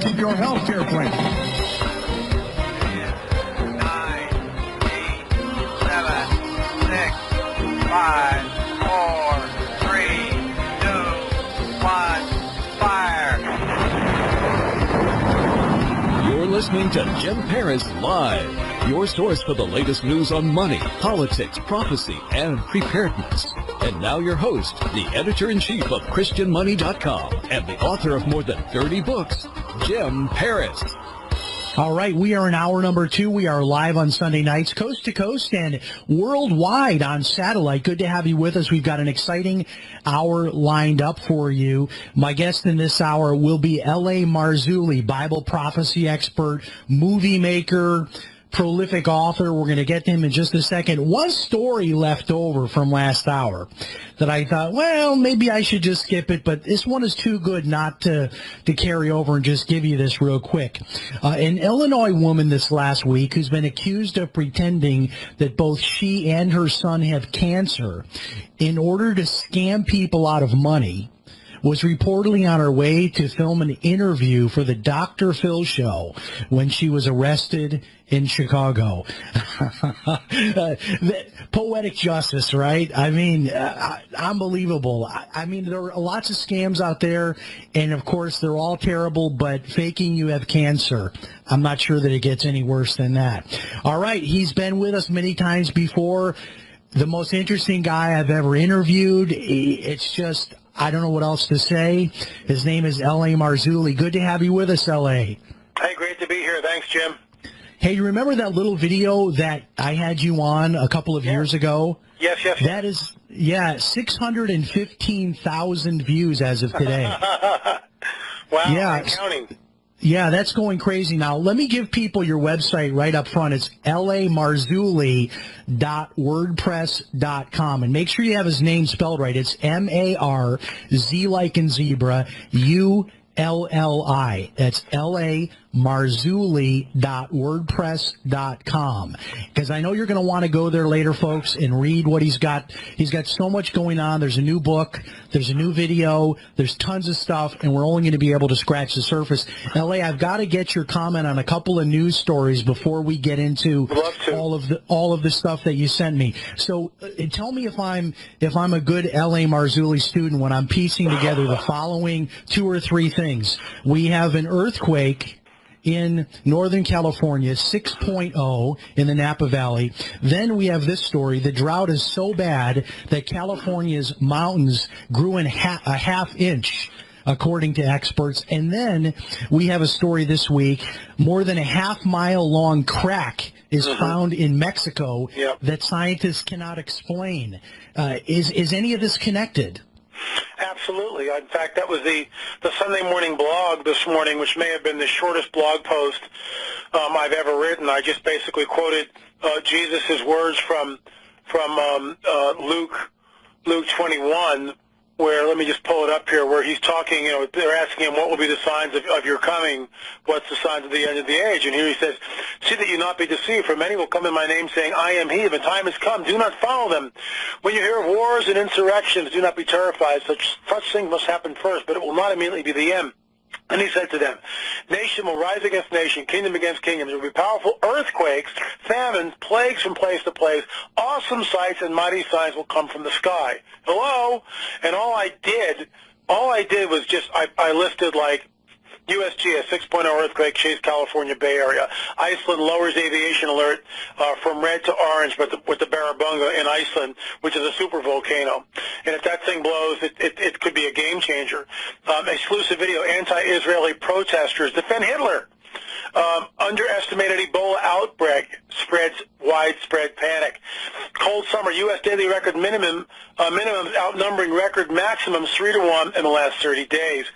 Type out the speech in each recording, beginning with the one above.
keep your health care plan. 10, 9, 8, 7, 6, 5, 4, 3, 2, 1, fire. You're listening to Jim Paris Live, your source for the latest news on money, politics, prophecy, and preparedness. And now your host, the editor-in-chief of ChristianMoney.com and the author of more than 30 books, Jim Paris. All right, we are in hour number 2. We are live on Sunday nights, coast to coast and worldwide on satellite. Good to have you with us. We've got an exciting hour lined up for you. My guest in this hour will be L.A. Marzulli, Bible prophecy expert, movie maker, prolific author. We're going to get to him in just a second. One story left over from last hour that I thought, well, maybe I should just skip it, but this one is too good not to carry over and just give you this real quick. An Illinois woman this last week who's been accused of pretending that both she and her son have cancer in order to scam people out of money was reportedly on her way to film an interview for the Dr. Phil show when she was arrested in Chicago. Poetic justice, right? I mean, unbelievable. I mean, there are lots of scams out there, and of course, they're all terrible, but faking you have cancer, I'm not sure that it gets any worse than that. All right, he's been with us many times before. The most interesting guy I've ever interviewed. It's just, I don't know what else to say. His name is L.A. Marzulli. Good to have you with us, L.A. Hey, great to be here. Thanks, Jim. Hey, you remember that little video that I had you on a couple of years ago? Yes. That is, 615,000 views as of today. Wow, yeah, I'm counting. Yeah, that's going crazy. Now, let me give people your website right up front. It's lamarzulli.wordpress.com. And make sure you have his name spelled right. It's M-A-R-Z like in zebra, U-L-L-I. That's lamarzulli.wordpress.com. Because I know you're going to want to go there later, folks, and read what he's got. He's got so much going on. There's a new book. There's a new video. There's tons of stuff, and we're only going to be able to scratch the surface. L.A., I've got to get your comment on a couple of news stories before we get into all of the stuff that you sent me. So tell me if I'm a good L.A. Marzulli student when I'm piecing together the following 2 or 3 things. We have an earthquake in Northern California, 6.0 in the Napa Valley. Then we have this story. The drought is so bad that California's mountains grew in a half inch, according to experts. And then we have a story this week. More than a half-mile long crack is found in Mexico that scientists cannot explain. Is any of this connected? Absolutely. In fact, that was the Sunday morning blog this morning, which may have been the shortest blog post I've ever written. I just basically quoted Jesus' words from Luke 21, where, let me just pull it up here, where he's talking, they're asking him, what will be the signs of your coming? What's the signs of the end of the age? And here he says, see that you not be deceived, for many will come in my name saying, I am he. The time has come. Do not follow them. When you hear of wars and insurrections, do not be terrified. Such things must happen first, but it will not immediately be the end. And he said to them, nation will rise against nation, kingdom against kingdom. There will be powerful earthquakes, famines, plagues from place to place. Awesome sights and mighty signs will come from the sky. Hello? And all I did was just, I listed like USG, a 6.0 earthquake shakes California Bay Area. Iceland lowers aviation alert from red to orange with the Barabunga in Iceland, which is a super volcano. And if that thing blows, it could be a game changer. Exclusive video, anti-Israeli protesters defend Hitler. Underestimated Ebola outbreak spreads widespread panic. Cold summer, U.S. daily record minimums outnumbering record maximums 3-1 in the last 30 days.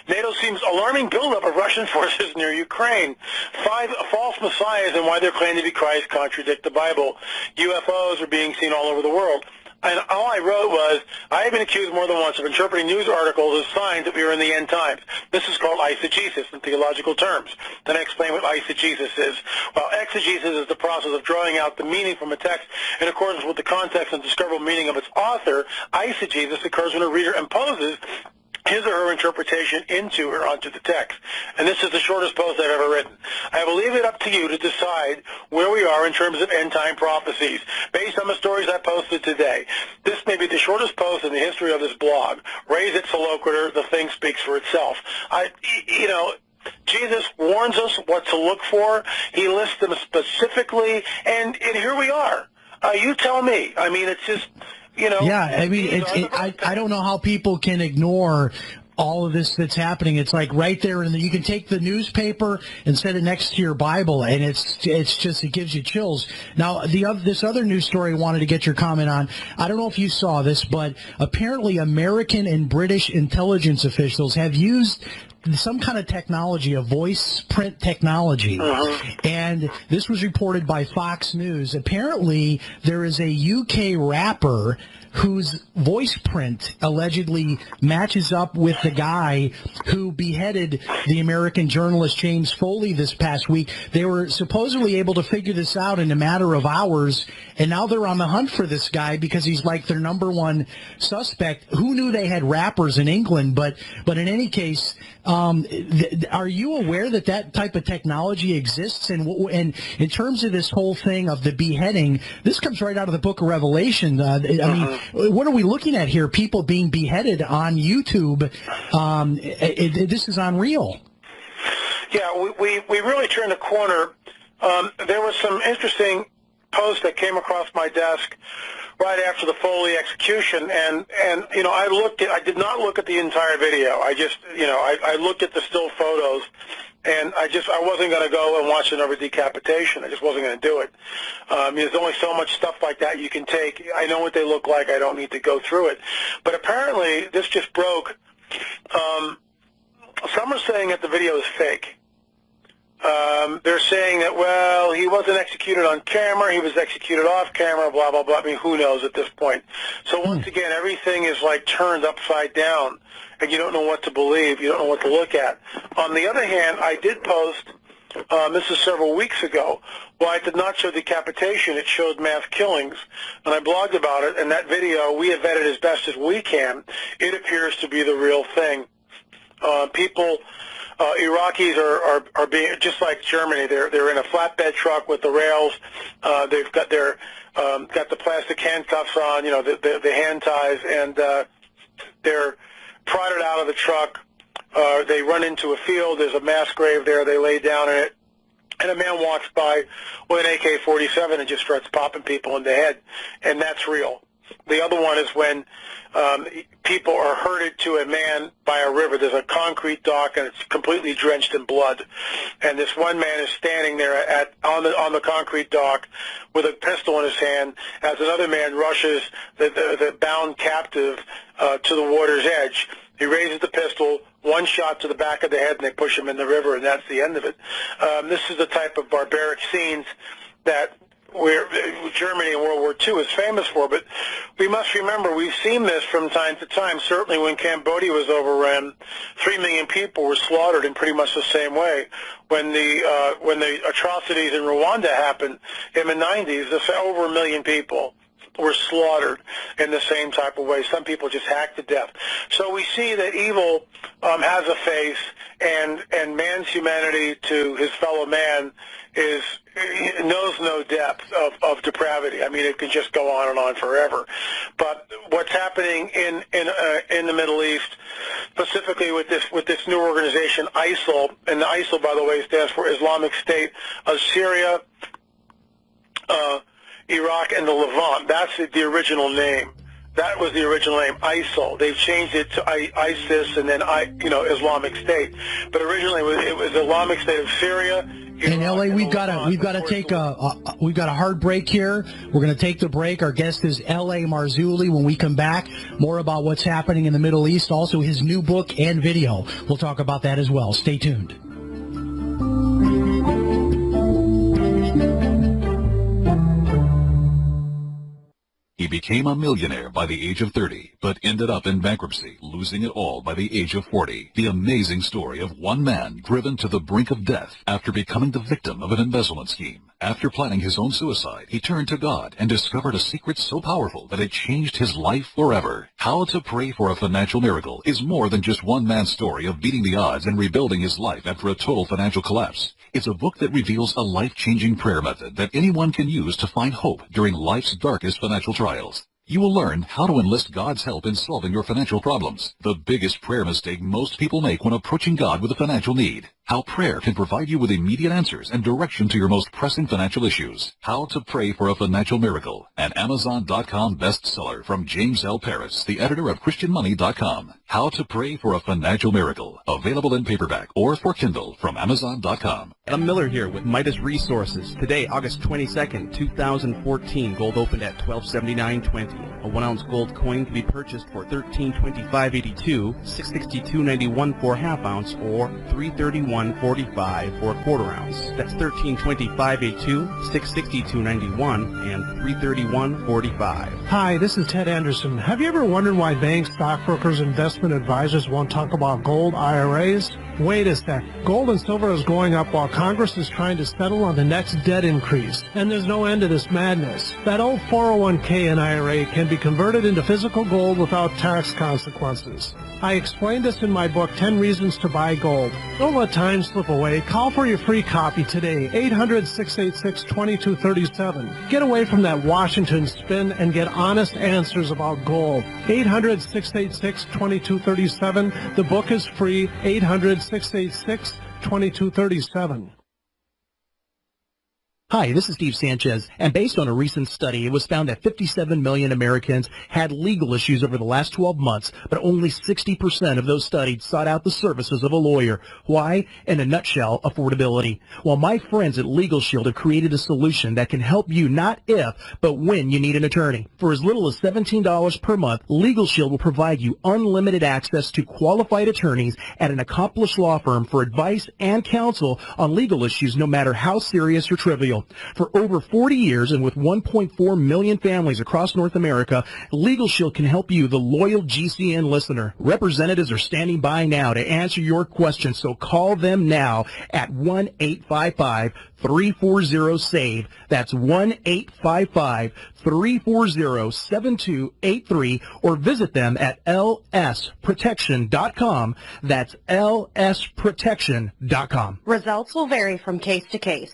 NATO seems alarming buildup of Russian forces near Ukraine. 5 false messiahs and why they're claimed to be Christ contradict the Bible. UFOs are being seen all over the world. And all I wrote was, I have been accused more than once of interpreting news articles as signs that we are in the end times. This is called eisegesis in theological terms. Then I explain what eisegesis is. Well, exegesis is the process of drawing out the meaning from a text in accordance with the context and discoverable meaning of its author. Eisegesis occurs when a reader imposes his or her interpretation into or onto the text. And this is the shortest post I've ever written. I will leave it up to you to decide where we are in terms of end-time prophecies, based on the stories I posted today. This may be the shortest post in the history of this blog. Raise it, loquitur, the thing speaks for itself. Jesus warns us what to look for. He lists them specifically, and here we are. You tell me. I mean, it's just... Yeah, I mean, I don't know how people can ignore all of this that's happening. It's like right there, and you can take the newspaper and set it next to your Bible, and it's just, it gives you chills. Now, this other news story I wanted to get your comment on. I don't know if you saw this, but apparently American and British intelligence officials have used some kind of technology, a voice print technology. And this was reported by Fox News. Apparently, there is a UK rapper whose voice print allegedly matches up with the guy who beheaded the American journalist James Foley this past week. They were supposedly able to figure this out in a matter of hours, and now they're on the hunt for this guy because he's like their number one suspect. Who knew they had rappers in England? But in any case, are you aware that type of technology exists? And in terms of this whole thing of the beheading, this comes right out of the book of Revelation. I mean, what are we looking at here? People being beheaded on YouTube. This is unreal. Yeah, we really turned a corner. There was some interesting posts that came across my desk right after the Foley execution, and I did not look at the entire video. I looked at the still photos, and I wasn't going to go and watch another decapitation. I just wasn't going to do it. There's only so much stuff like that you can take. I know what they look like. I don't need to go through it. But apparently, this just broke. Some are saying that the video is fake. They're saying that, well, he wasn't executed on camera, he was executed off camera, blah, blah, blah. I mean, who knows at this point? So once again, everything is like turned upside down, and you don't know what to believe, you don't know what to look at. On the other hand, I did post, this is several weeks ago, well, I did not show decapitation, it showed mass killings, and I blogged about it, and that video, we have vetted as best as we can. It appears to be the real thing. Iraqis are being, just like Germany, they're in a flatbed truck with the rails. They've got their got the plastic handcuffs on, the hand ties, and they're prodded out of the truck. They run into a field. There's a mass grave there. They lay down in it, and a man walks by with an AK-47 and just starts popping people in the head, and that's real. The other one is when people are herded to a man by a river. There's a concrete dock, and it's completely drenched in blood. And this one man is standing there on the concrete dock with a pistol in his hand as another man rushes the bound captive to the water's edge. He raises the pistol, one shot to the back of the head, and they push him in the river, and that's the end of it. This is the type of barbaric scenes that Germany in World War II is famous for, but we must remember we've seen this from time to time. Certainly when Cambodia was overrun, 3 million people were slaughtered in pretty much the same way. When the atrocities in Rwanda happened in the 90s, over 1 million people were slaughtered in the same type of way. Some people just hacked to death. So we see that evil has a face, and man's humanity to his fellow man knows no depth of depravity. I mean, it can just go on and on forever. But what's happening in the Middle East, specifically with this new organization, ISIL, and the ISIL, by the way, stands for Islamic State of Syria, Iraq, and the Levant. That's the original name. That was the original name, ISIL. They've changed it to ISIS and then Islamic State. But originally it was Islamic State of Syria. In LA, we've got to take we've got a hard break here. We're going to take the break. Our guest is LA Marzulli. When we come back, more about what's happening in the Middle East, also his new book and video. We'll talk about that as well. Stay tuned. He became a millionaire by the age of 30, but ended up in bankruptcy, losing it all by the age of 40. The amazing story of one man driven to the brink of death after becoming the victim of an embezzlement scheme. After planning his own suicide, he turned to God and discovered a secret so powerful that it changed his life forever. How to Pray for a Financial Miracle is more than just one man's story of beating the odds and rebuilding his life after a total financial collapse. It's a book that reveals a life-changing prayer method that anyone can use to find hope during life's darkest financial trials. You will learn how to enlist God's help in solving your financial problems, the biggest prayer mistake most people make when approaching God with a financial need. How prayer can provide you with immediate answers and direction to your most pressing financial issues. How to Pray for a Financial Miracle, an Amazon.com bestseller from James L. Paris, the editor of ChristianMoney.com. How to Pray for a Financial Miracle, available in paperback or for Kindle from Amazon.com. I'm Miller here with Midas Resources. Today, August 22nd, 2014, gold opened at $12.7920. A 1-ounce gold coin can be purchased for $13.25.82, $662.91 for a half-ounce, or $331.45 for a quarter-ounce. That's $13.25.82, $662.91, and $331.45. Hi, this is Ted Anderson. Have you ever wondered why banks, stockbrokers, investment advisors won't talk about gold IRAs? Wait a sec. Gold and silver is going up while Congress is trying to settle on the next debt increase. And there's no end to this madness. That old 401k and IRA can be converted into physical gold without tax consequences. I explained this in my book, 10 Reasons to Buy Gold. Don't let time slip away. Call for your free copy today, 800-686-2237. Get away from that Washington spin and get honest answers about gold. 800-686-2237. The book is free, 800-686-2237. Hi, this is Steve Sanchez, and based on a recent study, it was found that 57 million Americans had legal issues over the last 12 months, but only 60% of those studied sought out the services of a lawyer. Why? In a nutshell, affordability. Well, my friends at Legal Shield have created a solution that can help you not if, but when you need an attorney. For as little as $17 per month, Legal Shield will provide you unlimited access to qualified attorneys at an accomplished law firm for advice and counsel on legal issues, no matter how serious or trivial. For over 40 years and with 1.4 million families across North America, Legal Shield can help you, the loyal GCN listener. Representatives are standing by now to answer your questions, so call them now at 1-855-340-SAVE. That's 1-855-340-7283, or visit them at lsprotection.com. That's lsprotection.com. Results will vary from case to case.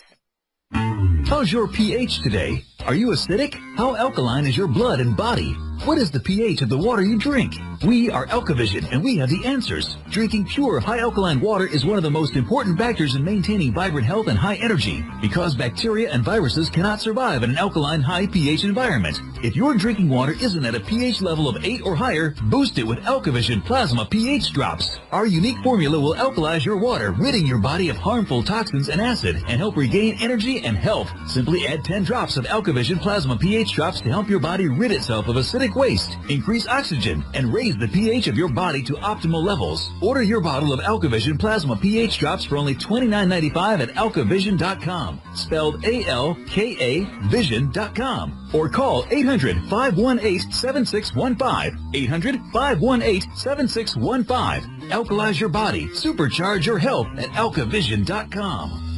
How's your pH today? Are you acidic? How alkaline is your blood and body? What is the pH of the water you drink? We are Alkavision, and we have the answers. Drinking pure, high-alkaline water is one of the most important factors in maintaining vibrant health and high energy, because bacteria and viruses cannot survive in an alkaline, high pH environment. If your drinking water isn't at a pH level of 8 or higher, boost it with Alkavision Plasma pH Drops. Our unique formula will alkalize your water, ridding your body of harmful toxins and acid, and help regain energy and health. Simply add 10 drops of Alkavision Plasma pH Drops to help your body rid itself of acidic waste, increase oxygen, and raise the pH of your body to optimal levels. Order your bottle of Alkavision Plasma pH Drops for only $29.95 at alkavision.com, spelled A-L-K-A vision.com, or call 800-518-7615, 800-518-7615. Alkalize your body, supercharge your health at alkavision.com.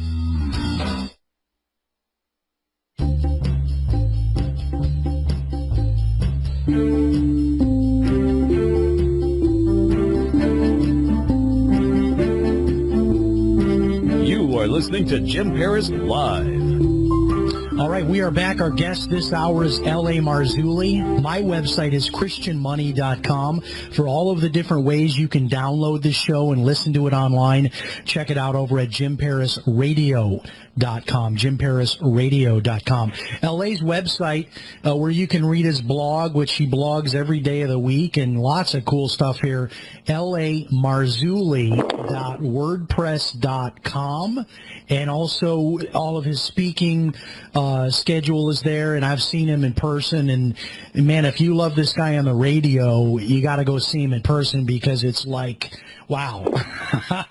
You are listening to Jim Paris Live. All right, we are back. Our guest this hour is L.A. Marzulli. My website is ChristianMoney.com. For all of the different ways you can download this show and listen to it online, check it out over at JimParisRadio.com, JimParisRadio.com. L.A.'s website, where you can read his blog, which he blogs every day of the week, and lots of cool stuff here, LAMarzulli.wordpress.com, and also all of his speaking schedule is there, and I've seen him in person. And man, if you love this guy on the radio, you got to go see him in person, because it's like, wow.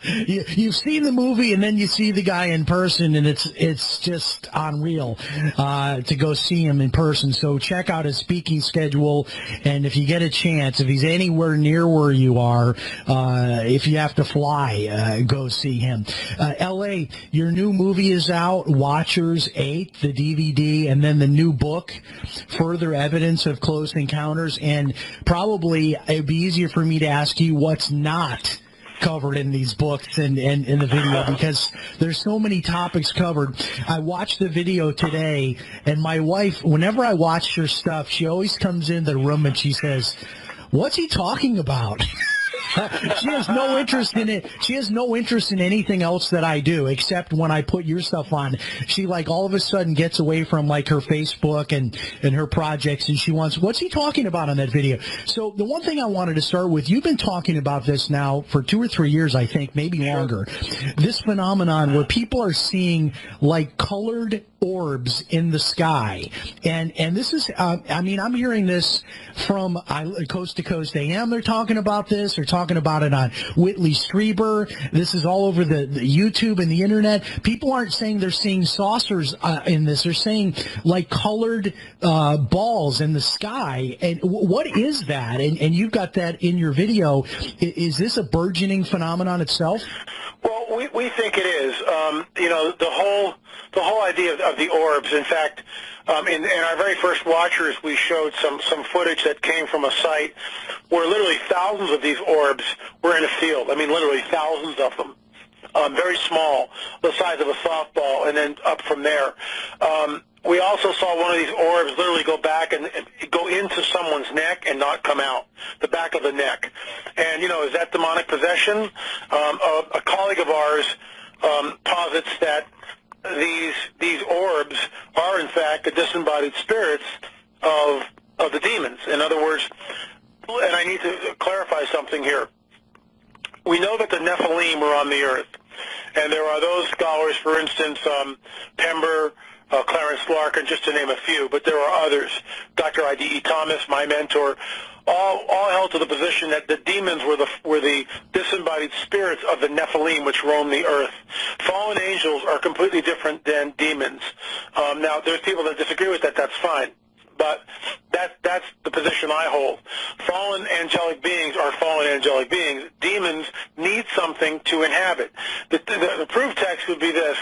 You've seen the movie, and then you see the guy in person, and it's just unreal to go see him in person. So check out his speaking schedule, and if you get a chance, if he's anywhere near where you are, if you have to fly, go see him. L.A., your new movie is out, Watchers 8, the DVD, and then the new book, Further Evidence of Close Encounters. And probably it'd be easier for me to ask you what's not covered in these books and in the video, because there's so many topics covered. I watched the video today, and my wife, whenever I watch her stuff, she always comes in the room and she says, "What's he talking about?" She has no interest in it. She has no interest in anything else that I do, except when I put your stuff on. She, like, all of a sudden gets away from, like, her Facebook and her projects, and she wants, what's he talking about on that video? So the one thing I wanted to start with, you've been talking about this now for 2 or 3 years, I think, maybe longer. This phenomenon where people are seeing, like, colored orbs in the sky. And this is, I mean, I'm hearing this from Coast to Coast AM. They're talking about this. They're talking about it on Whitley Strieber. This is all over the YouTube and the internet. People aren't saying they're seeing saucers in this. They're saying, like, colored balls in the sky. And what is that? And you've got that in your video. Is this a burgeoning phenomenon itself? Well, we think it is. You know, the whole idea of the orbs. In fact, in our very first Watchers, we showed some footage that came from a site where literally thousands of these orbs were in a field. I mean, literally thousands of them. Very small, the size of a softball, and then up from there. We also saw one of these orbs literally go back and go into someone's neck and not come out, the back of the neck. And, you know, is that demonic possession? A colleague of ours posits that these orbs are, in fact, the disembodied spirits of the demons. In other words, and I need to clarify something here. We know that the Nephilim were on the earth, and there are those scholars, for instance, Pember, Clarence Larkin, just to name a few, but there are others. Dr. I.D.E. Thomas, my mentor, all held to the position that the demons were the disembodied spirits of the Nephilim, which roam the earth. Fallen angels are completely different than demons. Now, there's people that disagree with that. That's fine. But that's the position I hold. Fallen angelic beings are fallen angelic beings. Demons need something to inhabit. The proof text would be this: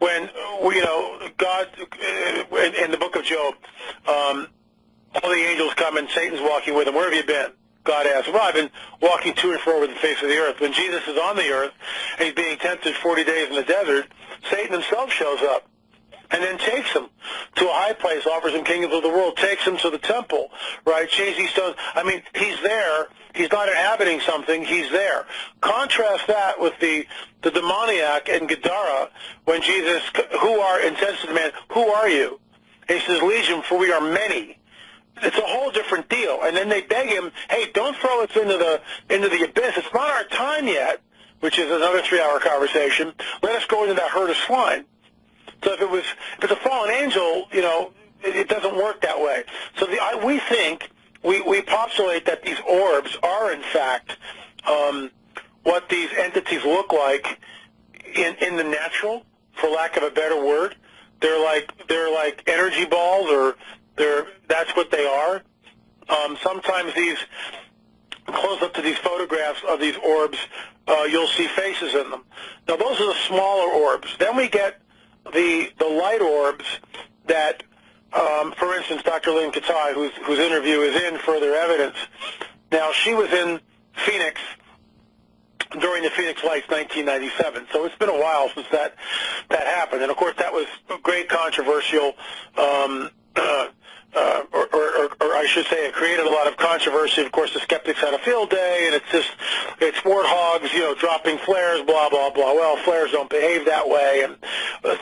when God in the book of Job, all the angels come and Satan's walking with them. Where have you been? God asks. Well, I've been walking to and fro over the face of the earth. When Jesus is on the earth and he's being tempted 40 days in the desert, Satan himself shows up and then takes him to a high place, offers him kingdoms of the world, takes him to the temple, right? Change these stones. I mean, he's there. He's not inhabiting something. He's there. Contrast that with the demoniac in Gadara when Jesus, says to the man, who are you? And he says, Legion, for we are many. It's a whole different deal. And then they beg him, hey, don't throw us into the abyss. It's not our time yet, which is another 3-hour conversation. Let us go into that herd of swine. So if it's a fallen angel, you know, it doesn't work that way. So we think, we postulate that these orbs are in fact what these entities look like in the natural, for lack of a better word. They're like energy balls, or that's what they are. Sometimes these close up to these photographs of these orbs, you'll see faces in them. Now those are the smaller orbs. Then we get the light orbs that, for instance, Dr. Lynn Katai, whose interview is in Further Evidence. Now, she was in Phoenix during the Phoenix Lights 1997, so it's been a while since that happened. And, of course, that was great controversial, or I should say it created a lot of controversy. Of course, the skeptics had a field day, and it's warthogs, you know, dropping flares, blah, blah, blah. Well, flares don't behave that way. And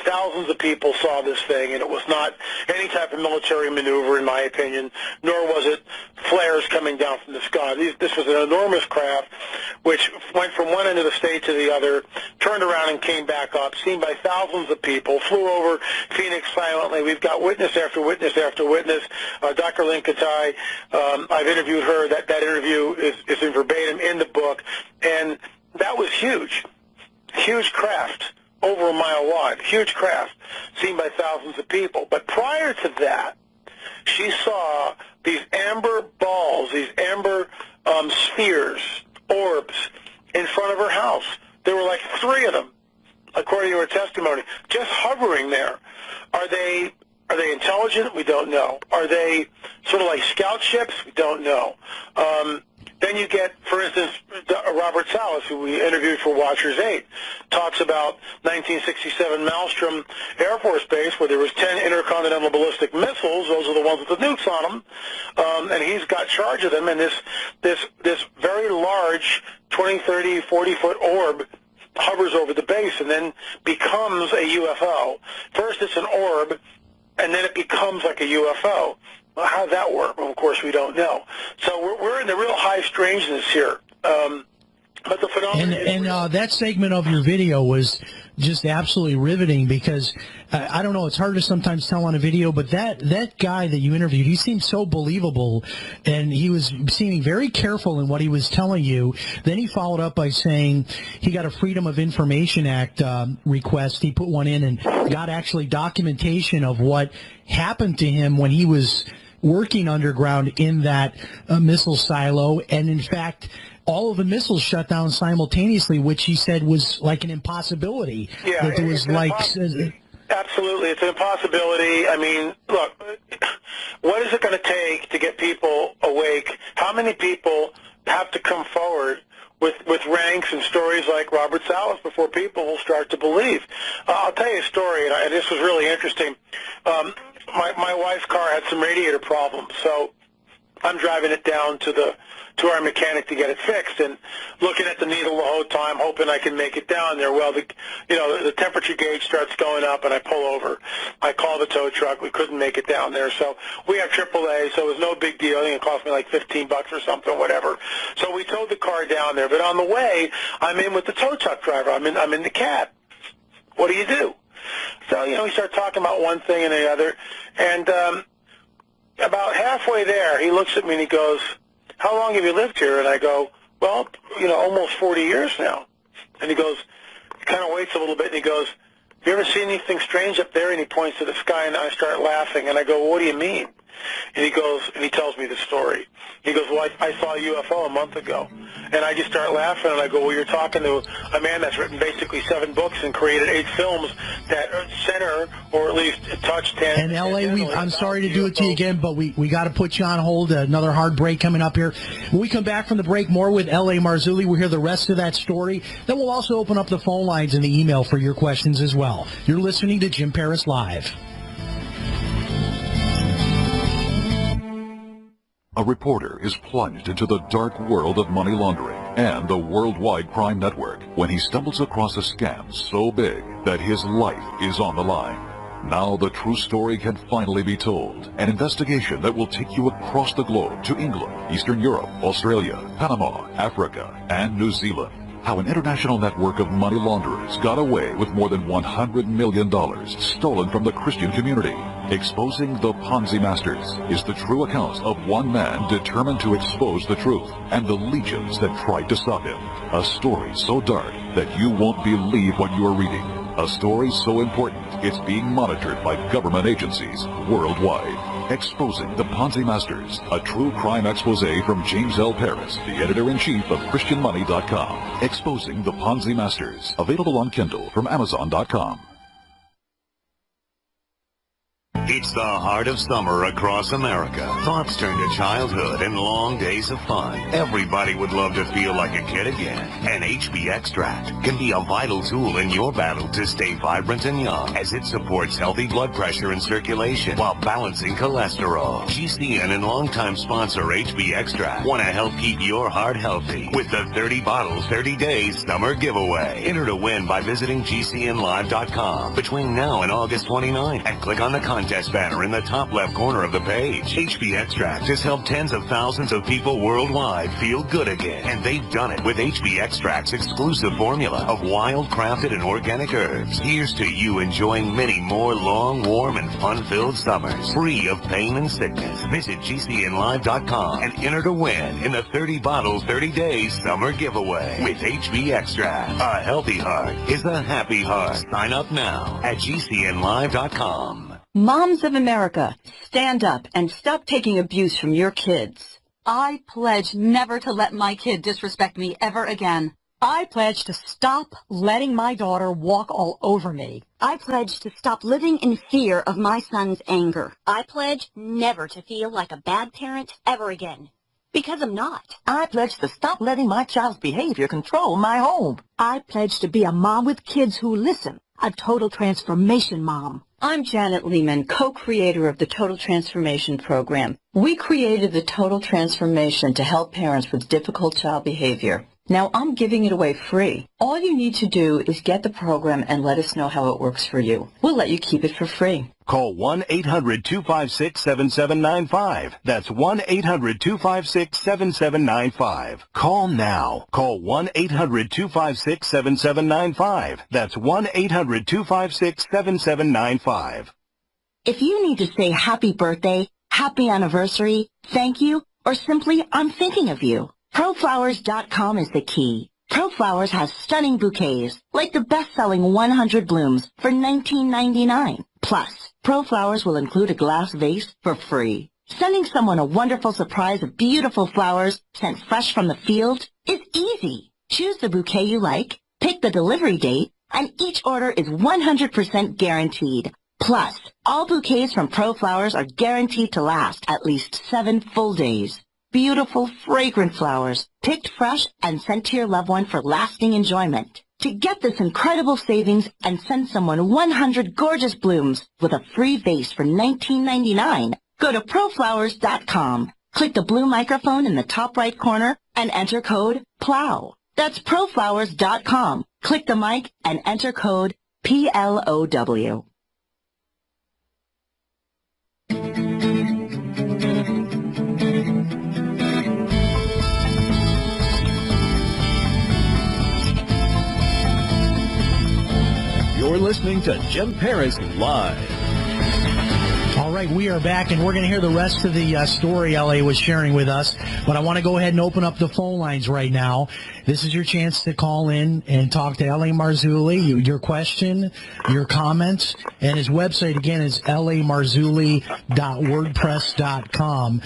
thousands of people saw this thing, and it was not any type of military maneuver, in my opinion, nor was it flares coming down from the sky. This was an enormous craft which went from one end of the state to the other, turned around and came back up, seen by thousands of people, flew over Phoenix silently. We've got witness after witness after witness. Dr. Lynn Katai, I've interviewed her. That interview is in verbatim in the book, and that was huge. Huge craft, over a mile wide, huge craft, seen by thousands of people. But prior to that, she saw these amber balls, these amber spheres, orbs, in front of her house. There were like 3 of them, according to her testimony, just hovering there. Are they intelligent? We don't know. Are they sort of like scout ships? We don't know. Then you get, for instance, Robert Salas, who we interviewed for Watchers 8, talks about 1967 Maelstrom Air Force Base, where there was 10 intercontinental ballistic missiles. Those are the ones with the nukes on them, and he's got charge of them. And this very large 20, 30, 40-foot orb hovers over the base and then becomes a UFO. First it's an orb, and then it becomes like a UFO. Well, how did that work? Well, of course, we don't know. So we're in the real high strangeness here. But the phenomenon and that segment of your video was just absolutely riveting because I don't know, it's hard to sometimes tell on a video, but that guy that you interviewed, he seemed so believable, and he was seeming very careful in what he was telling you. Then he followed up by saying he got a Freedom of Information Act request. He put one in and got actually documentation of what happened to him when he was working underground in that missile silo, and in fact all of the missiles shut down simultaneously, which he said was like an impossibility. Yeah, that there was absolutely, it's an impossibility. I mean, look, what is it going to take to get people awake? How many people have to come forward with ranks and stories like Robert Salas before people will start to believe? I'll tell you a story, and this was really interesting. My wife's car had some radiator problems, so I'm driving it down to our mechanic to get it fixed, and looking at the needle the whole time, hoping I can make it down there. Well, the temperature gauge starts going up, and I pull over. I call the tow truck. We couldn't make it down there, so we have AAA, so it was no big deal. I think it cost me like $15 or something, whatever. So we towed the car down there, but on the way, I'm in with the tow truck driver. I'm in the cab. What do you do? So, we start talking about one thing and the other, and about halfway there, he looks at me and he goes, "How long have you lived here?" And I go, "Well, almost 40 years now." And he goes, he kind of waits a little bit, and he goes, "You ever seen anything strange up there?" And he points to the sky, and I start laughing, and I go, "Well, what do you mean?" And he goes, and he tells me the story. He goes, "Well, I saw a UFO a month ago." And I just start laughing, and I go, "Well, you're talking to a man that's written basically 7 books and created 8 films that center, or at least touch 10. And L.A., I'm sorry to do it to you again, but we got to put you on hold. Another hard break coming up here. When we come back from the break, more with L.A. Marzulli. We'll hear the rest of that story. Then we'll also open up the phone lines and the email for your questions as well. You're listening to Jim Paris Live. A reporter is plunged into the dark world of money laundering and the worldwide crime network when he stumbles across a scam so big that his life is on the line. Now the true story can finally be told. An investigation that will take you across the globe to England, Eastern Europe, Australia, Panama, Africa, and New Zealand. How an international network of money launderers got away with more than $100 million stolen from the Christian community. Exposing the Ponzi Masters is the true account of one man determined to expose the truth and the legions that tried to stop him. A story so dark that you won't believe what you are reading. A story so important it's being monitored by government agencies worldwide. Exposing the Ponzi Masters, a true crime expose from James L. Paris, the editor-in-chief of ChristianMoney.com. Exposing the Ponzi Masters, available on Kindle from Amazon.com. It's the heart of summer across America. Thoughts turn to childhood and long days of fun. Everybody would love to feel like a kid again. And HB Extract can be a vital tool in your battle to stay vibrant and young, as it supports healthy blood pressure and circulation while balancing cholesterol. GCN and longtime sponsor HB Extract want to help keep your heart healthy with the 30 bottles, 30 days summer giveaway. Enter to win by visiting GCNlive.com between now and August 29 and click on the contest banner in the top left corner of the page. HB Extract has helped tens of thousands of people worldwide feel good again, and they've done it with HB Extract's exclusive formula of wild, crafted, and organic herbs. Here's to you enjoying many more long, warm, and fun-filled summers, free of pain and sickness. Visit GCNlive.com and enter to win in the 30 bottles, 30 days summer giveaway with HB Extract. A healthy heart is a happy heart. Sign up now at GCNlive.com. Moms of America, stand up and stop taking abuse from your kids. I pledge never to let my kid disrespect me ever again. I pledge to stop letting my daughter walk all over me. I pledge to stop living in fear of my son's anger. I pledge never to feel like a bad parent ever again. Because I'm not. I pledge to stop letting my child's behavior control my home. I pledge to be a mom with kids who listen. A total transformation mom. I'm Janet Lehman, co-creator of the Total Transformation Program. We created the Total Transformation to help parents with difficult child behavior. Now I'm giving it away free. All you need to do is get the program and let us know how it works for you. We'll let you keep it for free. Call 1-800-256-7795. That's 1-800-256-7795. Call now. Call 1-800-256-7795. That's 1-800-256-7795. If you need to say happy birthday, happy anniversary, thank you, or simply I'm thinking of you, ProFlowers.com is the key. ProFlowers has stunning bouquets, like the best-selling 100 blooms for $19.99. Plus, ProFlowers will include a glass vase for free. Sending someone a wonderful surprise of beautiful flowers sent fresh from the field is easy. Choose the bouquet you like, pick the delivery date, and each order is 100% guaranteed. Plus, all bouquets from ProFlowers are guaranteed to last at least 7 full days. Beautiful, fragrant flowers, picked fresh and sent to your loved one for lasting enjoyment. To get this incredible savings and send someone 100 gorgeous blooms with a free vase for $19.99, go to ProFlowers.com. Click the blue microphone in the top right corner and enter code PLOW. That's ProFlowers.com. Click the mic and enter code PLOW. You're listening to Jim Paris Live. All right, we are back, and we're going to hear the rest of the story L.A. was sharing with us. But I want to go ahead and open up the phone lines right now. This is your chance to call in and talk to L.A. Marzulli, your question, your comments. And his website, again, is lamarzulli.wordpress.com.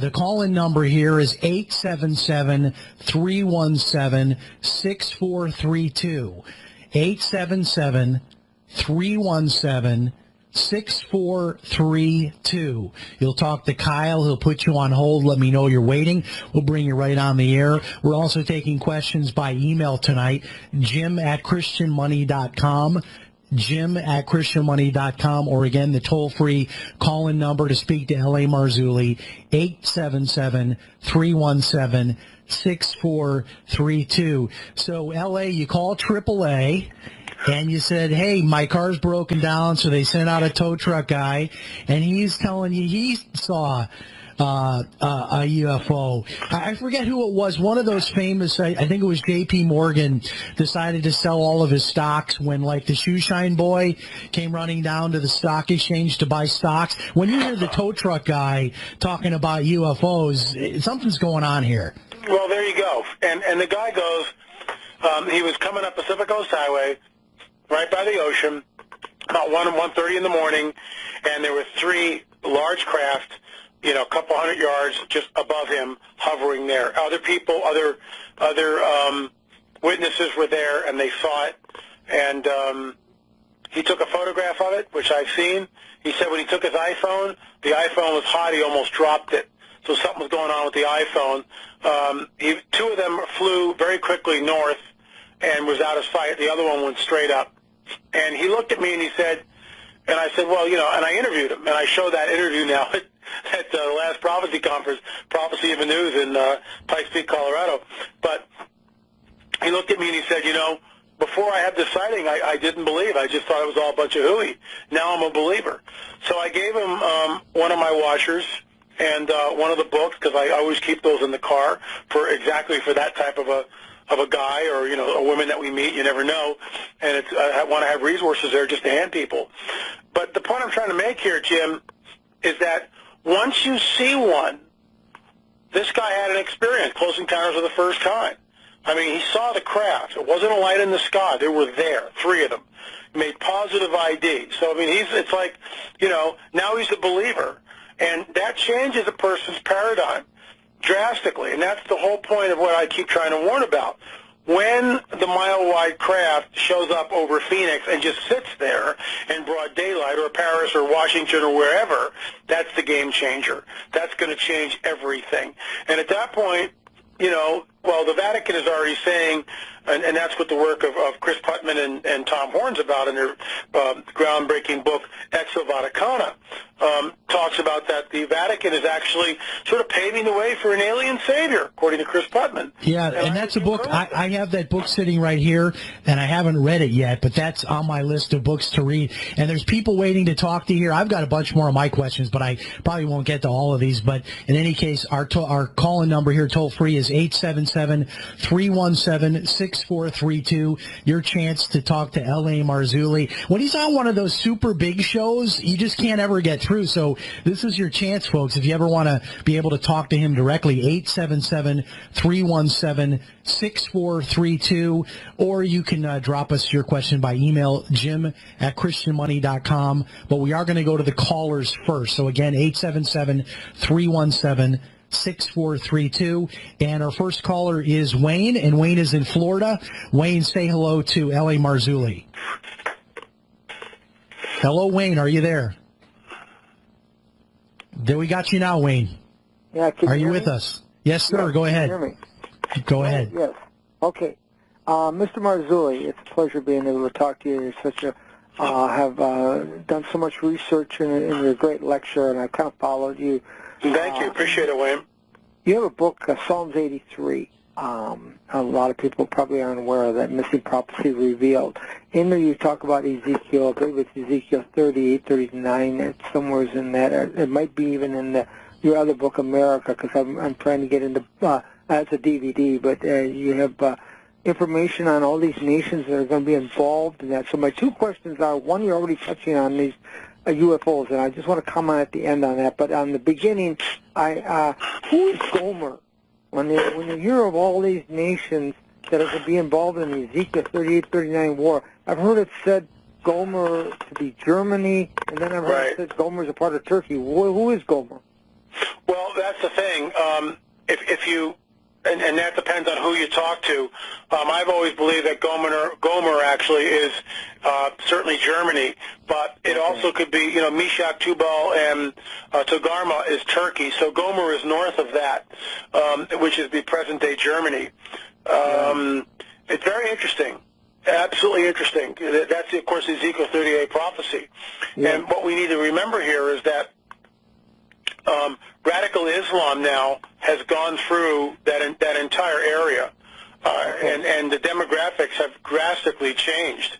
The call-in number here is 877-317-6432. 877-317-6432. You'll talk to Kyle. He'll put you on hold. Let me know you're waiting. We'll bring you right on the air. We're also taking questions by email tonight. Jim@christianmoney.com. Jim@christianmoney.com, or again, the toll-free call-in number to speak to L.A. Marzulli, 877-317-6432. So, L.A., you call AAA, and you said, hey, my car's broken down, so they sent out a tow truck guy, and he's telling you he saw a UFO. I forget who it was. One of those famous, I think it was J.P. Morgan, decided to sell all of his stocks when, like, the shoe shine boy came running down to the stock exchange to buy stocks. When you hear the tow truck guy talking about UFOs, something's going on here. Well, there you go. And the guy goes, he was coming up Pacific Coast Highway, right by the ocean, about 1:30 in the morning, and there were 3 large craft, you know, a couple hundred yards just above him, hovering there. Other people, other witnesses were there, and they saw it. And He took a photograph of it, which I've seen. He said when he took his iPhone, the iPhone was hot. He almost dropped it. So something was going on with the iPhone. Two of them flew very quickly north and was out of sight. The other one went straight up. And he looked at me and he said, and I said, well, you know, and I interviewed him. And I showed that interview now at the last prophecy conference, Prophecy of the News in Pikes Peak, Colorado. But he looked at me and he said, you know, before I had this sighting, I didn't believe. I just thought it was all a bunch of hooey. Now I'm a believer. So I gave him one of my washers and one of the books, because I always keep those in the car for that type of a guy or, you know, a woman that we meet. You never know. And I want to have resources there just to hand people. But the point I'm trying to make here, Jim, is that once you see one, this guy had an experience, close encounters of the first kind. I mean, he saw the craft. It wasn't a light in the sky. They were there, 3 of them. He made positive ID. So, I mean, it's like, you know, now he's a believer. And that changes a person's paradigm drastically. And that's the whole point of what I keep trying to warn about. When the mile-wide craft shows up over Phoenix and just sits there in broad daylight, or Paris or Washington or wherever, that's the game changer. That's going to change everything. And at that point, you know, well, the Vatican is already saying, and that's what the work of Chris Putman and Tom Horn's about in their groundbreaking book, Exo Vaticana, talks about that the Vatican is actually sort of paving the way for an alien savior, according to Chris Putman. Yeah, and that's a book. I have that book sitting right here, and I haven't read it yet, but that's on my list of books to read. And there's people waiting to talk to here. I've got a bunch more of my questions, but I probably won't get to all of these. But in any case, our call-in number here, toll-free, is 877-317-6432. Your chance to talk to L.A. Marzulli. When he's on one of those super big shows, you just can't ever get through. So this is your chance, folks. If you ever want to be able to talk to him directly, 877-317-6432, or you can drop us your question by email, jim@christianmoney.com. But we are going to go to the callers first. So again, 877-317-6432. And our first caller is Wayne, and Wayne is in Florida. Wayne, say hello to L.A. Marzulli. Hello, Wayne. Are you there? There, we got you now, Wayne. Yeah, are you with us? Yes, sir. Yeah, go ahead. Can you hear me? Go ahead. Yes. Okay. Mr. Marzulli, it's a pleasure being able to talk to you. You're such a have done so much research in your great lecture, and I kind of followed you. Thank you. Appreciate it, Wayne. You have a book, Psalms 83. A lot of people probably aren't aware of that, Missing Prophecy Revealed. In there you talk about Ezekiel, I believe it's Ezekiel 38, 39, it's somewhere in that. It might be even in your other book, America, because I'm trying to get into, as a DVD, but you have information on all these nations that are going to be involved in that. So my 2 questions are, one, you're already touching on these UFOs, and I just want to comment at the end on that. But on the beginning, who is Gomer? When you hear of all these nations that are going to be involved in the Ezekiel 38, 39 war, I've heard it said Gomer to be Germany, and then I've heard it said Gomer is a part of Turkey. Who is Gomer? Well, that's the thing. If you, and that depends on who you talk to. I've always believed that Gomer actually is certainly Germany, but it also could be, you know, Meshach, Tubal, and Togarmah is Turkey. So Gomer is north of that, which is the present-day Germany. It's very interesting. Absolutely interesting. That's, of course, the Ezekiel 38 prophecy. Yeah. And what we need to remember here is that radical Islam now has gone through that entire area, and the demographics have drastically changed,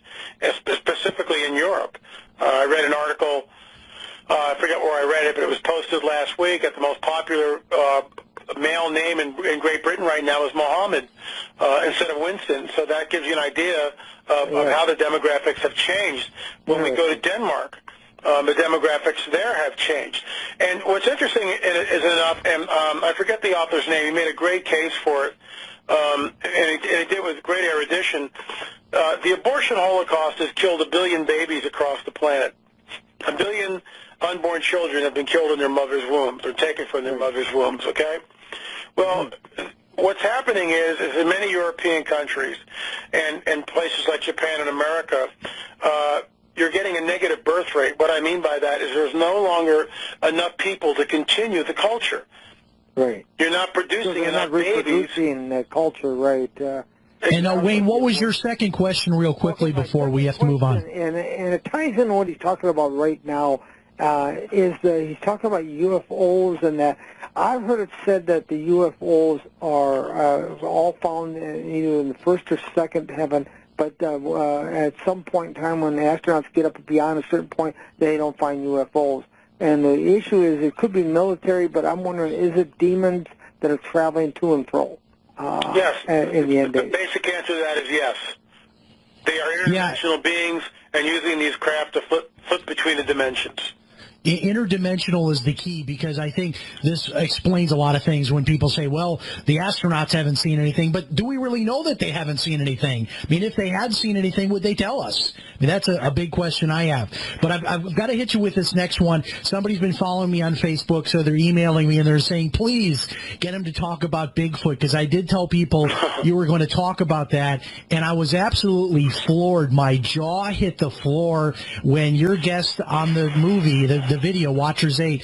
specifically in Europe. I read an article, I forget where I read it, but it was posted last week, that the most popular male name in Great Britain right now is Mohammed instead of Winston. So that gives you an idea of how the demographics have changed. When we go to Denmark, the demographics there have changed. And what's interesting is enough, and I forget the author's name, he made a great case for it, and he did with great erudition. The abortion holocaust has killed 1 billion babies across the planet. 1 billion unborn children have been killed in their mother's wombs, or taken from their mother's wombs, okay? Well, what's happening is in many European countries and places like Japan and America, you're getting a negative birth rate. What I mean by that is there's no longer enough people to continue the culture. Right. You're not producing enough babies. Reproducing the culture, right. And Wayne, what was your second question real quickly before we have to move on? And it ties in what he's talking about right now. He's talking about UFOs, and that I've heard it said that the UFOs are all found either in the first or second heaven, but at some point in time when the astronauts get up beyond a certain point, they don't find UFOs. And the issue is it could be military, but I'm wondering, is it demons that are traveling to and fro? Yes. In the end The days. basic answer to that is yes. They are interdimensional beings and using these craft to flip between the dimensions. Interdimensional is the key, because I think this explains a lot of things when people say, well, the astronauts haven't seen anything, but do we really know that they haven't seen anything? I mean, if they had seen anything, would they tell us? I mean, that's a big question I have. But I've got to hit you with this next one. Somebody's been following me on Facebook, so they're emailing me, and they're saying, please get him to talk about Bigfoot, because I did tell people you were going to talk about that, and I was absolutely floored. My jaw hit the floor when your guest on the movie, the video, Watchers 8,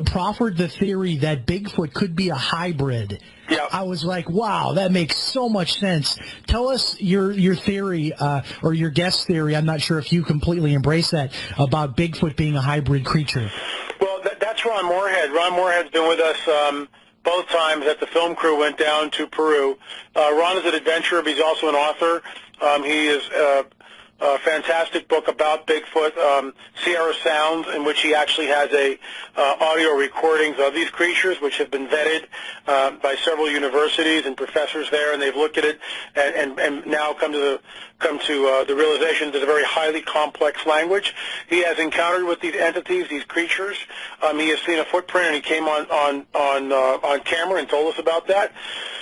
proffered the theory that Bigfoot could be a hybrid. Yep. I was like, wow, that makes so much sense. Tell us your theory, or your guest theory, I'm not sure if you completely embrace that, about Bigfoot being a hybrid creature. Well, that's Ron Moorhead. Ron Moorhead's been with us both times that the film crew went down to Peru. Ron is an adventurer, but he's also an author. He is a fantastic book about Bigfoot, Sierra Sounds, in which he actually has audio recordings of these creatures, which have been vetted by several universities and professors there, and they've looked at it and now come to the realization that it's a very highly complex language. He has encountered with these entities, these creatures. He has seen a footprint, and he came on camera and told us about that.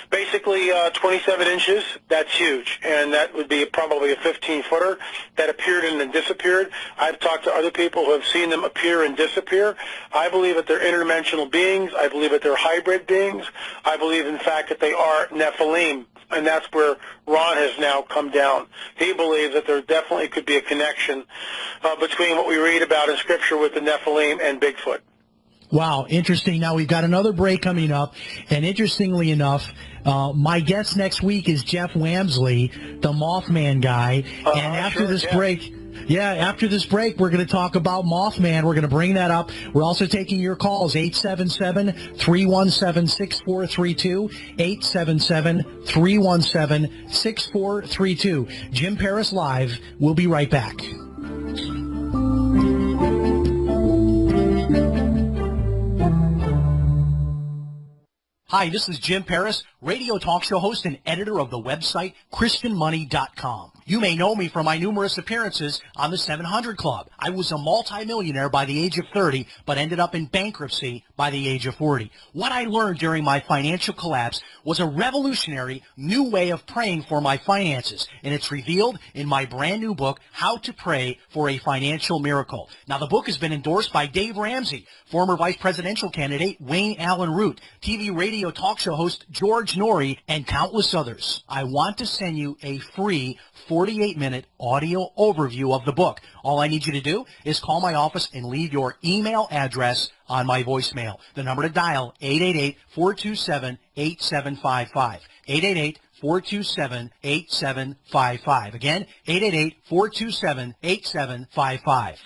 Basically, 27 inches, that's huge, and that would be probably a 15-footer that appeared and then disappeared. I've talked to other people who have seen them appear and disappear. I believe that they're interdimensional beings. I believe that they're hybrid beings. I believe, in fact, that they are Nephilim, and that's where Ron has now come down. He believes that there definitely could be a connection between what we read about in Scripture with the Nephilim and Bigfoot. Wow, interesting. Now, we've got another break coming up, and interestingly enough, my guest next week is Jeff Wamsley, the Mothman guy, and after this break... Yeah, after this break, we're going to talk about Mothman. We're going to bring that up. We're also taking your calls, 877-317-6432, 877-317-6432. Jim Paris Live. We'll be right back. Hi, this is Jim Paris, radio talk show host and editor of the website ChristianMoney.com. You may know me from my numerous appearances on the 700 Club. I was a multimillionaire by the age of 30, but ended up in bankruptcy by the age of 40. What I learned during my financial collapse was a revolutionary new way of praying for my finances, and it's revealed in my brand new book, How to Pray for a Financial Miracle. Now, the book has been endorsed by Dave Ramsey, former vice presidential candidate Wayne Allen Root, TV radio talk show host George Norrie, and countless others. I want to send you a free 48-minute audio overview of the book. All I need you to do is call my office and leave your email address on my voicemail. The number to dial, 888-427-8755. 888-427-8755. Again, 888-427-8755.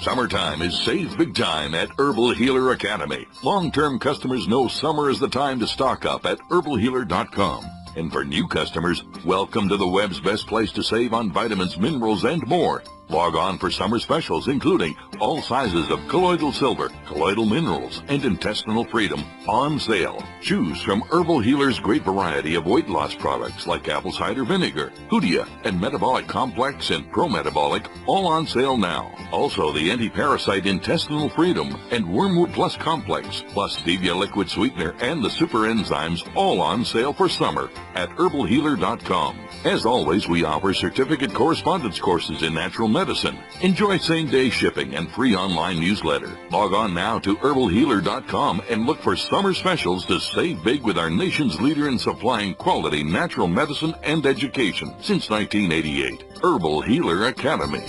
Summertime is save big time at Herbal Healer Academy. Long-term customers know summer is the time to stock up at herbalhealer.com. And for new customers, welcome to the web's best place to save on vitamins, minerals, and more. Log on for summer specials, including all sizes of colloidal silver, colloidal minerals, and intestinal freedom on sale. Choose from Herbal Healer's great variety of weight loss products like apple cider vinegar, Hoodia, and Metabolic Complex and Pro-Metabolic, all on sale now. Also, the anti-parasite intestinal freedom and Wormwood Plus Complex, plus stevia liquid sweetener and the super enzymes, all on sale for summer at herbalhealer.com. As always, we offer certificate correspondence courses in natural medicine. Enjoy same-day shipping and free online newsletter. Log on now to herbalhealer.com and look for summer specials to save big with our nation's leader in supplying quality natural medicine and education since 1988. Herbal Healer Academy.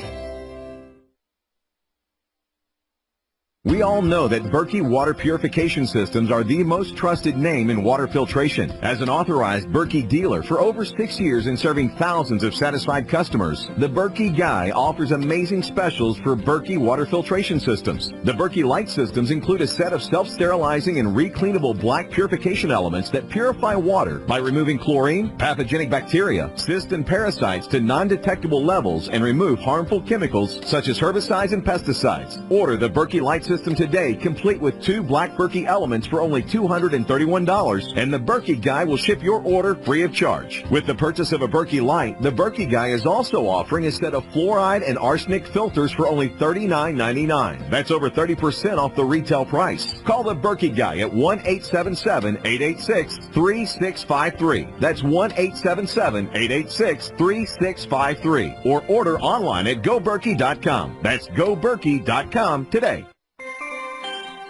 We all know that Berkey Water Purification Systems are the most trusted name in water filtration. As an authorized Berkey dealer for over 6 years and serving thousands of satisfied customers, the Berkey Guy offers amazing specials for Berkey Water Filtration Systems. The Berkey Light Systems include a set of self-sterilizing and recleanable black purification elements that purify water by removing chlorine, pathogenic bacteria, cysts, and parasites to non-detectable levels and remove harmful chemicals such as herbicides and pesticides. Order the Berkey Light System today, complete with 2 black Berkey elements for only $231, and the Berkey Guy will ship your order free of charge. With the purchase of a Berkey Light, the Berkey Guy is also offering a set of fluoride and arsenic filters for only $39.99. That's over 30% off the retail price. Call the Berkey Guy at 1-877-886-3653. That's 1-877-886-3653. Or order online at goberkey.com. That's goberkey.com today.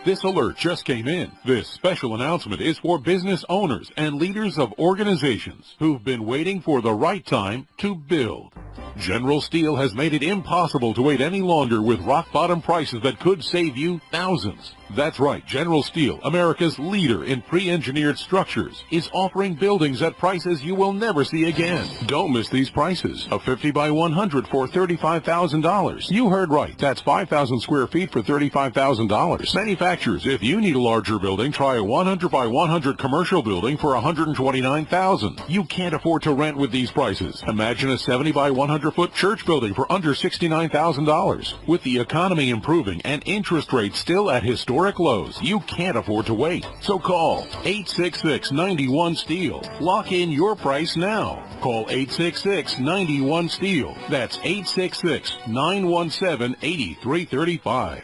This alert just came in. This special announcement is for business owners and leaders of organizations who've been waiting for the right time to build. General Steel has made it impossible to wait any longer with rock-bottom prices that could save you thousands. That's right, General Steel, America's leader in pre-engineered structures, is offering buildings at prices you will never see again. Don't miss these prices. A 50 by 100 for $35,000. You heard right. That's 5,000 square feet for $35,000. Manufacturers, if you need a larger building, try a 100 by 100 commercial building for $129,000. You can't afford to rent with these prices. Imagine a 70 by 100-foot church building for under $69,000. With the economy improving and interest rates still at historic lows, you can't afford to wait. So call 866-91-STEEL. Lock in your price now. Call 866-91-STEEL. That's 866-917-8335.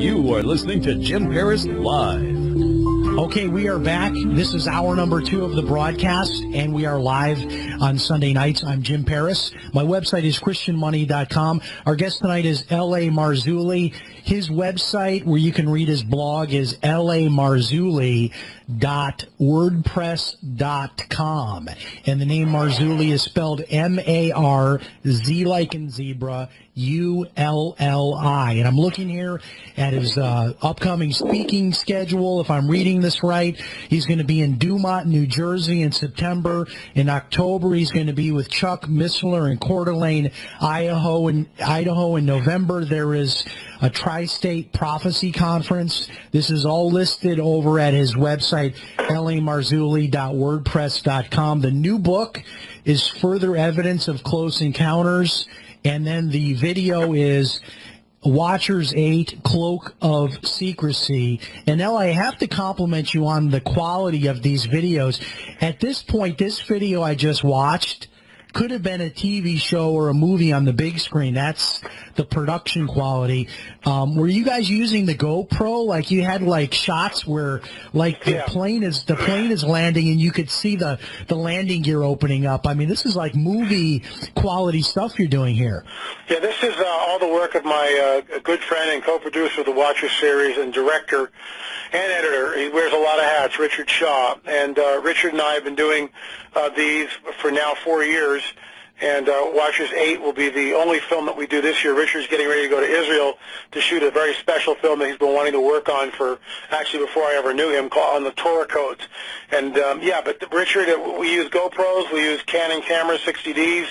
You are listening to Jim Paris Live. Okay, we are back. This is hour number 2 of the broadcast, and we are live on Sunday nights. I'm Jim Paris. My website is christianmoney.com. Our guest tonight is L.A. Marzulli. His website, where you can read his blog, is lamarzulli.wordpress.com. And the name Marzulli is spelled M-A-R-Z like in zebra, U-L-L-I. And I'm looking here at his upcoming speaking schedule. If I'm reading this right, he's going to be in Dumont, New Jersey in September. In October, he's going to be with Chuck Missler in Coeur d'Alene, Idaho. In November, there is a Tri-State Prophecy Conference. This is all listed over at his website, lamarzulli.wordpress.com. The new book is Further Evidence of Close Encounters, and then the video is Watchers 8, Cloak of Secrecy. And Ella, I have to compliment you on the quality of these videos. At this point, this video I just watched could have been a TV show or a movie on the big screen. That's the production quality. Were you guys using the GoPro? Like you had like shots where like the plane is landing and you could see the landing gear opening up. I mean, this is like movie quality stuff you're doing here. Yeah, this is all the work of my good friend and co-producer of the Watcher series and director and editor. He wears a lot of hats, Richard Shaw. And Richard and I have been doing these for now 4 years. And Watchers 8 will be the only film that we do this year. Richard's getting ready to go to Israel to shoot a very special film that he's been wanting to work on for, actually before I ever knew him, called on the Torah codes. And but Richard, we use GoPros, we use Canon cameras, 60Ds.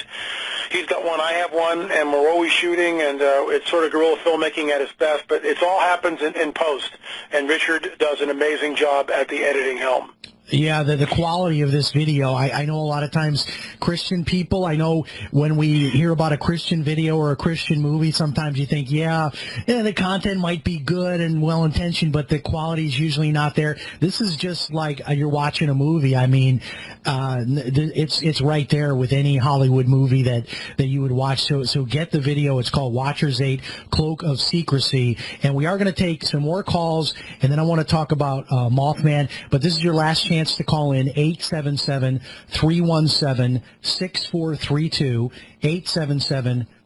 He's got one, I have one, and we're always shooting, and it's sort of guerrilla filmmaking at its best, but it all happens in post, and Richard does an amazing job at the editing helm. Yeah, the quality of this video, I know a lot of times Christian people, I know when we hear about a Christian video or a Christian movie, sometimes you think, yeah, the content might be good and well-intentioned, but the quality is usually not there. This is just like you're watching a movie. I mean, it's right there with any Hollywood movie that you would watch. So get the video. It's called Watchers 8, Cloak of Secrecy. And we are going to take some more calls, and then I want to talk about Mothman. But this is your last chance to call in, 877-317-6432,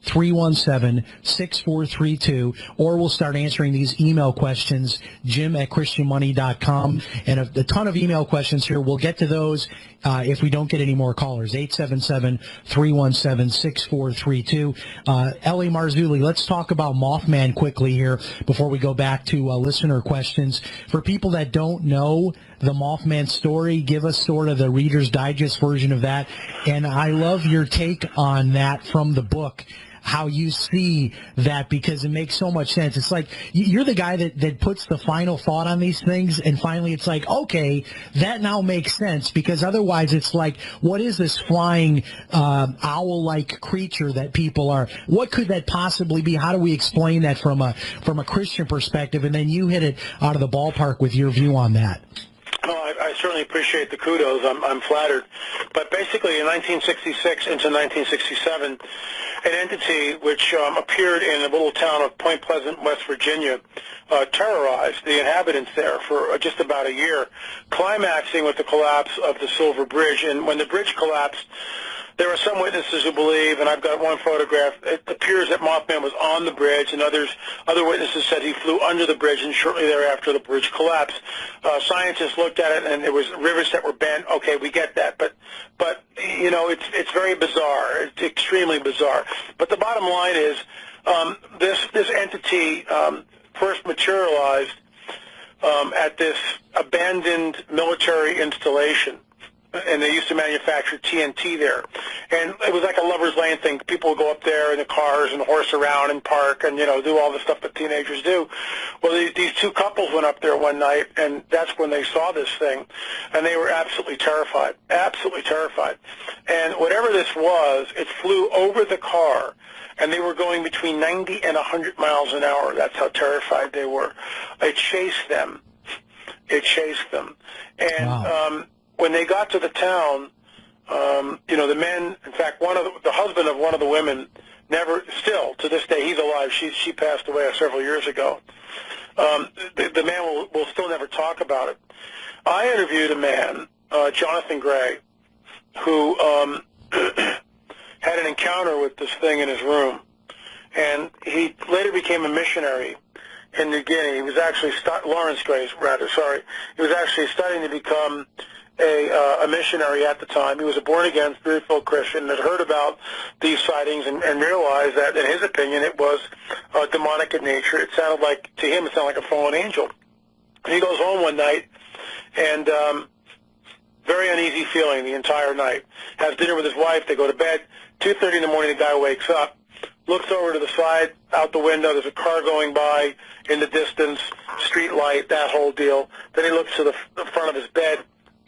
877-317-6432, or we'll start answering these email questions, jim@christianmoney.com, and a ton of email questions here. We'll get to those if we don't get any more callers. 877-317-6432. Ellie Marzulli, let's talk about Mothman quickly here before we go back to listener questions. For people that don't know the Mothman story, give us sort of the Reader's Digest version of that. And I love your take on that from the book, how you see that, because it makes so much sense. It's like you're the guy that puts the final thought on these things, and finally it's like, okay, that now makes sense, because otherwise it's like, what is this flying owl-like creature that people are, what could that possibly be? How do we explain that from a Christian perspective? And then you hit it out of the ballpark with your view on that. No, I certainly appreciate the kudos. I'm flattered. But basically, in 1966 into 1967, an entity which appeared in a little town of Point Pleasant, West Virginia, terrorized the inhabitants there for just about a year, climaxing with the collapse of the Silver Bridge. And when the bridge collapsed, there are some witnesses who believe, and I've got one photograph, it appears that Mothman was on the bridge, and other witnesses said he flew under the bridge, and shortly thereafter the bridge collapsed. Scientists looked at it, and there was rivers that were bent. Okay, we get that, but you know, it's very bizarre. It's extremely bizarre. But the bottom line is, this entity first materialized at this abandoned military installation. And they used to manufacture TNT there. And it was like a lover's lane thing. People would go up there in the cars and horse around and park and, you know, do all the stuff that teenagers do. Well, these two couples went up there one night, and that's when they saw this thing. And they were absolutely terrified, absolutely terrified. And whatever this was, it flew over the car, and they were going between 90 and 100 miles an hour. That's how terrified they were. It chased them. It chased them. And wow. When they got to the town, you know, the men, in fact, the husband of one of the women, still to this day, he's alive. She passed away several years ago. The man will still never talk about it. I interviewed a man, Jonathan Gray, who had an encounter with this thing in his room, and he later became a missionary in New Guinea. He was actually Lawrence Gray, rather. Sorry, he was actually studying to become a missionary at the time. He was a born-again, spirit-filled Christian that heard about these sightings and realized that, in his opinion, it was demonic in nature. It sounded like, to him, it sounded like a fallen angel. And he goes home one night, and very uneasy feeling the entire night. Has dinner with his wife. They go to bed. 2:30 in the morning, the guy wakes up, looks over to the side, out the window. There's a car going by in the distance, street light, that whole deal. Then he looks to the front of his bed,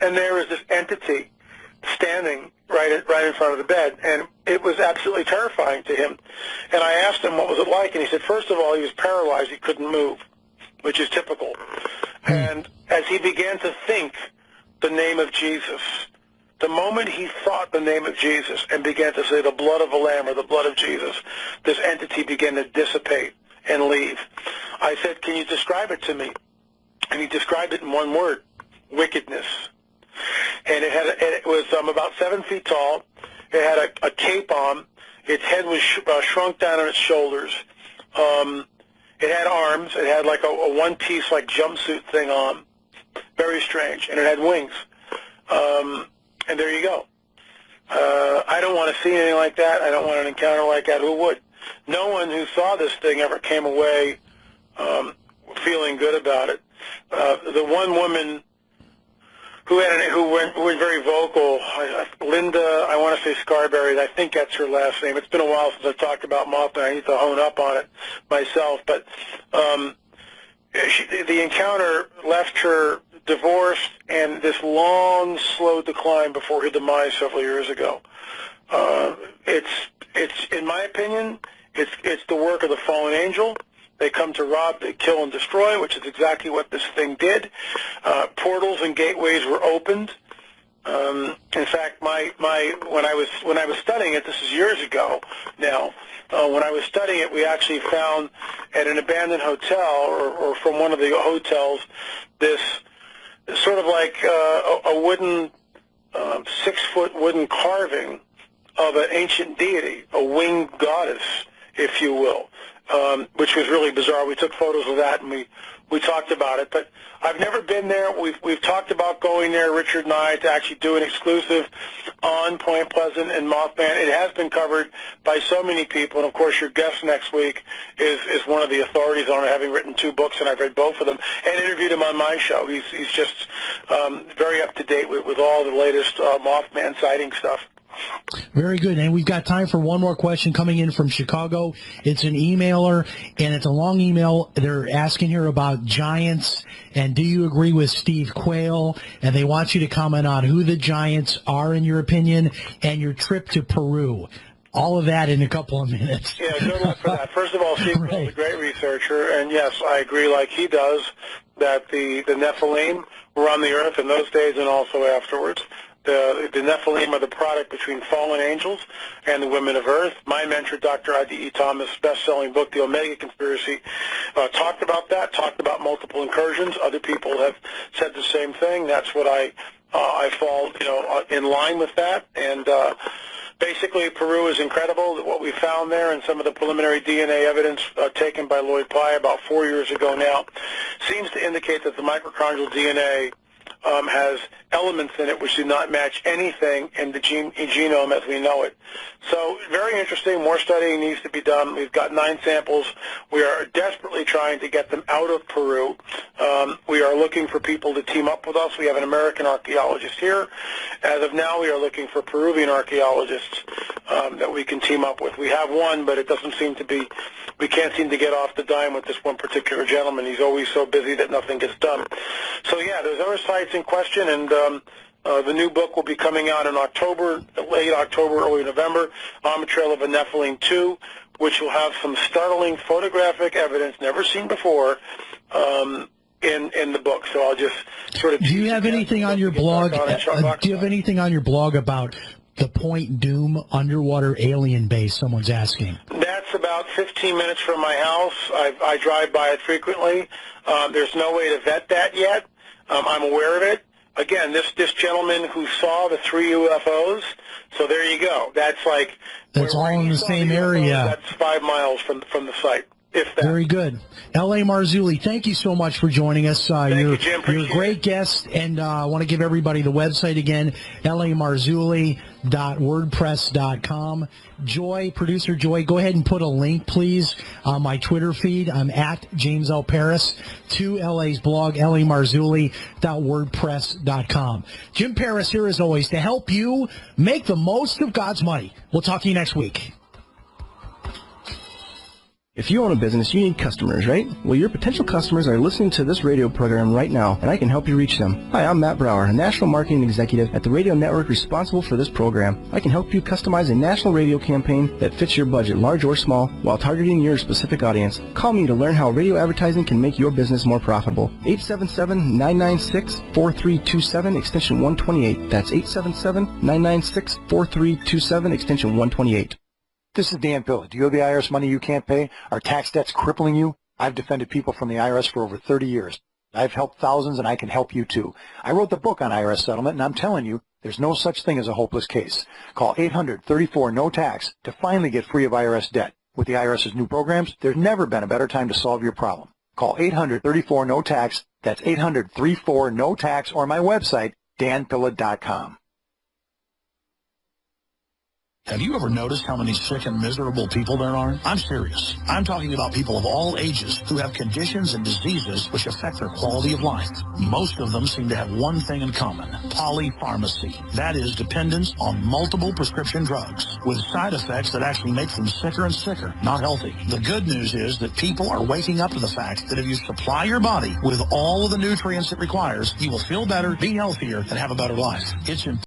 and there is this entity standing right in front of the bed, and it was absolutely terrifying to him. And I asked him what was it like, and he said, first of all, he was paralyzed. He couldn't move, which is typical. And as he began to think the name of Jesus, the moment he thought the name of Jesus and began to say the blood of the Lamb or the blood of Jesus, this entity began to dissipate and leave. I said, can you describe it to me? And he described it in one word: wickedness. And it was about 7 feet tall. It had a cape on. Its head was shrunk down on its shoulders. It had arms. It had like a one-piece like jumpsuit thing on. Very strange. And it had wings. And there you go. I don't want to see anything like that. I don't want an encounter like that. Who would? No one who saw this thing ever came away feeling good about it. The one woman who went very vocal, Linda, I want to say Scarberry, I think that's her last name. It's been a while since I've talked about Mothman. I need to hone up on it myself. But the encounter left her divorced and this long, slow decline before her demise several years ago. It's in my opinion, it's the work of the fallen angel. They come to rob, they kill, and destroy, which is exactly what this thing did. Portals and gateways were opened. In fact, when I was studying it, this is years ago now. When I was studying it, we actually found at an abandoned hotel or from one of the hotels this sort of like a wooden 6-foot wooden carving of an ancient deity, a winged goddess, if you will, which was really bizarre. We took photos of that, and we talked about it. But I've never been there. We've talked about going there, Richard and I, to actually do an exclusive on Point Pleasant and Mothman. It has been covered by so many people, and of course your guest next week is one of the authorities on it, having written 2 books, and I've read both of them and interviewed him on my show. He's just very up to date with all the latest Mothman sighting stuff. Very good. And we've got time for one more question coming in from Chicago. It's an emailer, and it's a long email. They're asking here about giants, and do you agree with Steve Quayle? And they want you to comment on who the giants are, in your opinion, and your trip to Peru. All of that in a couple of minutes. Yeah, good luck for that. First of all, Steve Quayle is a great researcher, and yes, I agree like he does that the Nephilim were on the earth in those days and also afterwards. The Nephilim are the product between fallen angels and the women of Earth. My mentor, Dr. I.D.E. Thomas' best-selling book, The Omega Conspiracy, talked about that, talked about multiple incursions. Other people have said the same thing. That's what I fall, in line with that. And basically, Peru is incredible. What we found there and some of the preliminary DNA evidence taken by Lloyd Pye about 4 years ago now seems to indicate that the mitochondrial DNA has elements in it which do not match anything in the genome as we know it. So very interesting. More studying needs to be done. We've got 9 samples. We are desperately trying to get them out of Peru. We are looking for people to team up with us. We have an American archaeologist here. As of now, we are looking for Peruvian archaeologists that we can team up with. We have one, but it doesn't seem to be, we can't seem to get off the dime with this one particular gentleman. He's always so busy that nothing gets done. So yeah, there's other sites in question, and the new book will be coming out in October, late October, early November, On the Trail of a Nephilim 2, which will have some startling photographic evidence never seen before in the book. So I'll just sort of... Do you have anything on your blog? Do you have anything on your blog about the Point Doom underwater alien base, someone's asking? That's about 15 minutes from my house. I drive by it frequently. There's no way to vet that yet. I'm aware of it. Again, this gentleman who saw the 3 UFOs, so there you go. That's like... That's all in the same area. That's 5 miles from the site. Very good. L.A. Marzulli, thank you so much for joining us. You're a great guest, and I want to give everybody the website again, lamarzulli.wordpress.com. Joy, producer Joy, go ahead and put a link, please, on my Twitter feed. I'm at James L. Paris, to L.A.'s blog, lamarzulli.wordpress.com. Jim Paris here, as always, to help you make the most of God's money. We'll talk to you next week. If you own a business, you need customers, right? Well, your potential customers are listening to this radio program right now, and I can help you reach them. Hi, I'm Matt Brower, a national marketing executive at the radio network responsible for this program. I can help you customize a national radio campaign that fits your budget, large or small, while targeting your specific audience. Call me to learn how radio advertising can make your business more profitable. 877-996-4327, extension 128. That's 877-996-4327, extension 128. This is Dan Pilla. Do you owe the IRS money you can't pay? Are tax debts crippling you? I've defended people from the IRS for over 30 years. I've helped thousands, and I can help you too. I wrote the book on IRS settlement, and I'm telling you, there's no such thing as a hopeless case. Call 800-34-NO-TAX to finally get free of IRS debt. With the IRS's new programs, there's never been a better time to solve your problem. Call 800-34-NO-TAX. That's 800-34-NO-TAX, or my website, danpilla.com. Have you ever noticed how many sick and miserable people there are? I'm serious. I'm talking about people of all ages who have conditions and diseases which affect their quality of life. Most of them seem to have one thing in common: polypharmacy. That is, dependence on multiple prescription drugs with side effects that actually make them sicker and sicker, not healthy. The good news is that people are waking up to the fact that if you supply your body with all of the nutrients it requires, you will feel better, be healthier, and have a better life. It's important.